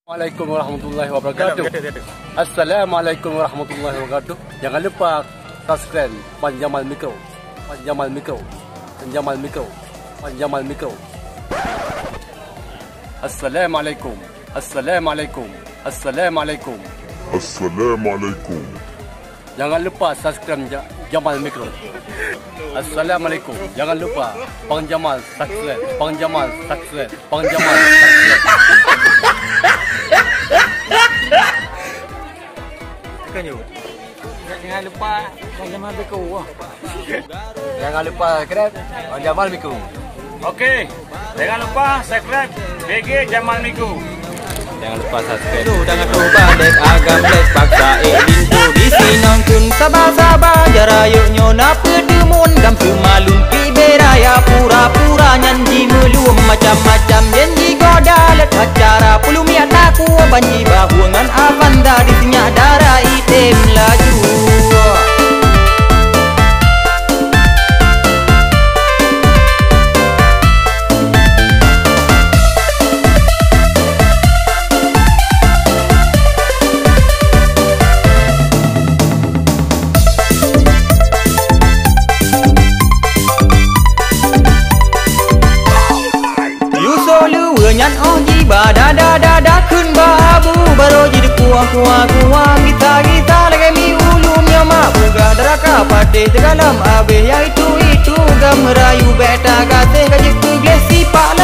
Assalamualaikum warahmatullahi wabarakatuh. Assalamualaikum warahmatullahi wabarakatuh. Jangan lupa subscribe Panjamal Mikro. Panjamal Mikro. Panjamal Mikro. Panjamal Mikro. Assalamualaikum. Assalamualaikum. Assalamualaikum. Assalamualaikum. Jangan lupa subscribe Jamal Mikro. Assalamualaikum. Jangan lupa Bang Jamal subscribe. Bang Jamal subscribe. Bang Jamal subscribe. Jangan lupa Bang Jamal Mikro. Jangan lupa subscribe Bang Jamal Mikro. Okey, jangan lupa subscribe BG Jamal Mikro. Jangan lupa subscribe. Dengan tu balik agam les paksa lintu di sinong kun sabar-sabar jarayuk nyona pedemun gam semalun pi beraya pura-pura nyanyi melum macam-macam janji goda let acara pulumi ataku banji bahuangan avanda di sinyak darah item laju. Nyan oh jiba da da da da kun ba abu baro jadi kuah kita lagi mi ulum nyama buga daraka pate tegalam abe ya itu gam merayu beta gate gajik tu glesi pak